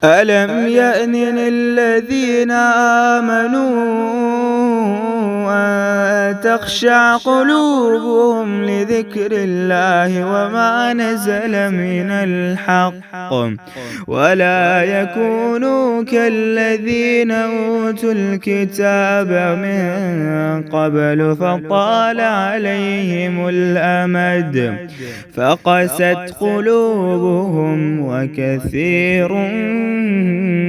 ألم يأن للذين آمنوا أن تخشع قلوبهم لذكر الله وما نزل من الحق ولا يكونوا كالذين أوتوا الكتاب من قبل فطال عليهم الأمد فقست قلوبهم وكثير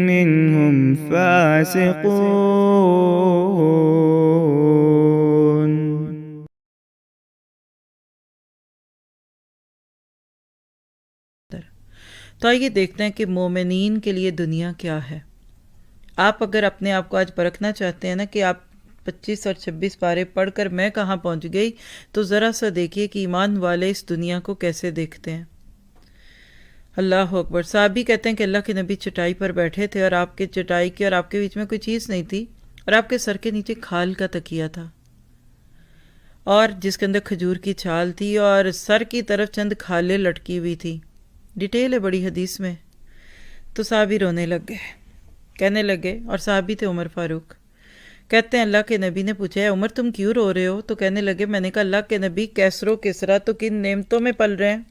منهم فاسقون۔ تو آئیے دیکھتے ہیں کہ مومنین کے لیے دنیا کیا ہے۔ آپ اگر اپنے آپ کو آج پرکھنا چاہتے ہیں نا کہ آپ 25 اور 26 پارے پڑھ کر میں کہاں پہنچ گئی، تو ذرا سا دیکھیے کہ ایمان والے اس دنیا کو کیسے دیکھتے ہیں۔ اللہ اکبر۔ صحابی کہتے ہیں کہ اللہ کے نبی چٹائی پر بیٹھے تھے اور آپ کے چٹائی کے اور آپ کے بیچ میں کوئی چیز نہیں تھی، اور آپ کے سر کے نیچے کھال کا تکیہ تھا اور جس کے اندر کھجور کی چھال تھی اور سر کی طرف چند کھالیں لٹکی ہوئی تھی۔ ڈیٹیل ہے بڑی حدیث میں۔ تو صحابی رونے لگ گئے، کہنے لگے، اور صحابی تھے عمر فاروق۔ کہتے ہیں اللہ کے نبی نے پوچھا ہے عمر تم کیوں رو رہے ہو؟ تو کہنے لگے میں نے کہا اللہ کے نبی کیسر و کسریٰ تو کن نعمتوں میں پل رہے ہیں،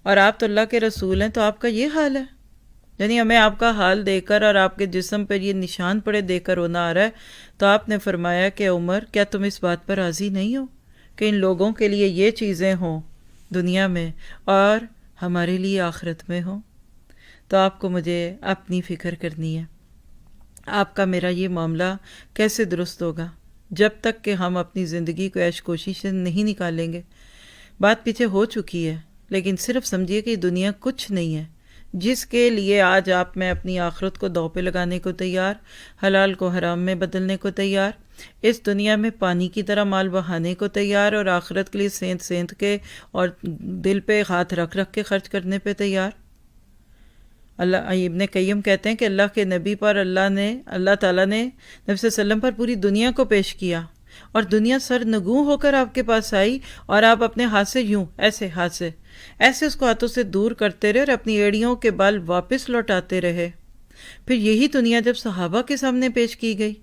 اور آپ تو اللہ کے رسول ہیں، تو آپ کا یہ حال ہے؟ یعنی ہمیں آپ کا حال دیکھ کر اور آپ کے جسم پر یہ نشان پڑے دیکھ کر رونا آ رہا ہے۔ تو آپ نے فرمایا کہ عمر کیا تم اس بات پر راضی نہیں ہو کہ ان لوگوں کے لیے یہ چیزیں ہوں دنیا میں اور ہمارے لیے آخرت میں ہوں؟ تو آپ کو مجھے اپنی فکر کرنی ہے۔ آپ کا میرا یہ معاملہ کیسے درست ہوگا جب تک کہ ہم اپنی زندگی کو عیش کوشی سے نہیں نکالیں گے؟ بات پیچھے ہو چکی ہے، لیکن صرف سمجھیے کہ دنیا کچھ نہیں ہے جس کے لیے آج آپ میں اپنی آخرت کو داؤ پہ لگانے کو تیار، حلال کو حرام میں بدلنے کو تیار، اس دنیا میں پانی کی طرح مال بہانے کو تیار، اور آخرت کے لیے سینت سینت کے اور دل پہ ہاتھ رکھ رکھ کے خرچ کرنے پہ تیار۔ اللہ ابن قیم کہتے ہیں کہ اللہ کے نبی پر اللہ تعالیٰ نے نبی صلی اللہ علیہ وسلم پر پوری دنیا کو پیش کیا، اور دنیا سر نگوں ہو کر آپ کے پاس آئی، اور آپ اپنے ہاتھ سے یوں ایسے اس کو ہاتھوں سے دور کرتے رہے اور اپنی ایڑیوں کے بال واپس لوٹاتے رہے۔ پھر یہی دنیا جب صحابہ کے سامنے پیش کی گئی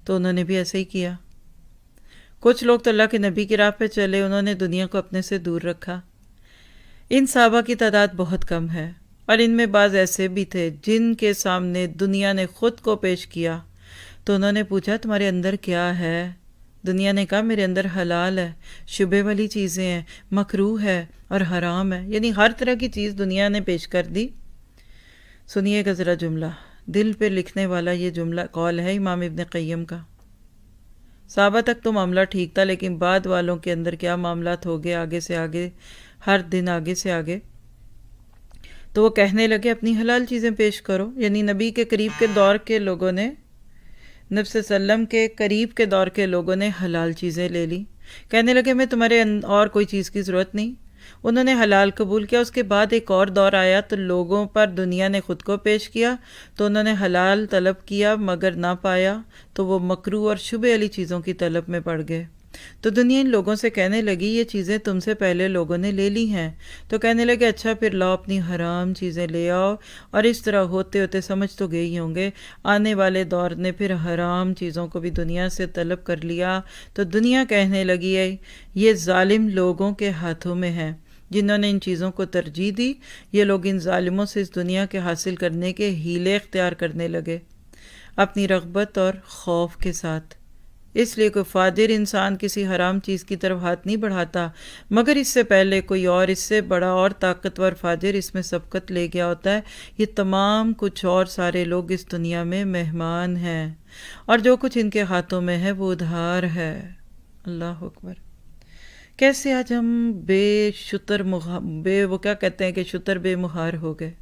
تو انہوں نے بھی ایسے ہی کیا۔ کچھ لوگ تو اللہ کے نبی کی راہ پہ چلے، انہوں نے دنیا کو اپنے سے دور رکھا۔ ان صحابہ کی تعداد بہت کم ہے، اور ان میں بعض ایسے بھی تھے جن کے سامنے دنیا نے خود کو پیش کیا تو انہوں نے پوچھا تمہارے اندر کیا ہے؟ دنیا نے کہا میرے اندر حلال ہے، شبہ والی چیزیں ہیں، مکروہ ہے اور حرام ہے، یعنی ہر طرح کی چیز دنیا نے پیش کر دی۔ سنیے گا ذرا جملہ، دل پہ لکھنے والا یہ جملہ قول ہے امام ابن قیم کا۔ صحابہ تک تو معاملہ ٹھیک تھا، لیکن بعد والوں کے اندر کیا معاملات ہو گئے، آگے سے آگے، ہر دن آگے سے آگے۔ تو وہ کہنے لگے اپنی حلال چیزیں پیش کرو، یعنی نبی کے قریب کے دور کے لوگوں نے، نبی صلی اللہ علیہ وسلم کے قریب کے دور کے لوگوں نے حلال چیزیں لے لی۔ کہنے لگے میں تمہارے اور کوئی چیز کی ضرورت نہیں۔ انہوں نے حلال قبول کیا۔ اس کے بعد ایک اور دور آیا تو لوگوں پر دنیا نے خود کو پیش کیا، تو انہوں نے حلال طلب کیا مگر نہ پایا، تو وہ مکروہ اور شبہ والی چیزوں کی طلب میں پڑ گئے۔ تو دنیا ان لوگوں سے کہنے لگی یہ چیزیں تم سے پہلے لوگوں نے لے لی ہیں، تو کہنے لگے اچھا پھر لاؤ اپنی حرام چیزیں لے آؤ، اور اس طرح ہوتے ہوتے سمجھ تو گئے ہی ہوں گے آنے والے دور نے پھر حرام چیزوں کو بھی دنیا سے طلب کر لیا۔ تو دنیا کہنے لگی ہے یہ ظالم لوگوں کے ہاتھوں میں ہے جنہوں نے ان چیزوں کو ترجیح دی، یہ لوگ ان ظالموں سے اس دنیا کے حاصل کرنے کے ہیلے اختیار کرنے لگے اپنی رغبت اور خوف کے ساتھ۔ اس لیے کوئی فاجر انسان کسی حرام چیز کی طرف ہاتھ نہیں بڑھاتا مگر اس سے پہلے کوئی اور اس سے بڑا اور طاقتور فاجر اس میں سبقت لے گیا ہوتا ہے۔ یہ تمام کچھ اور سارے لوگ اس دنیا میں مہمان ہیں، اور جو کچھ ان کے ہاتھوں میں ہے وہ ادھار ہے۔ اللہ اکبر۔ کیسے آج ہم وہ کیا کہتے ہیں کہ شتر بے مہار ہو گئے۔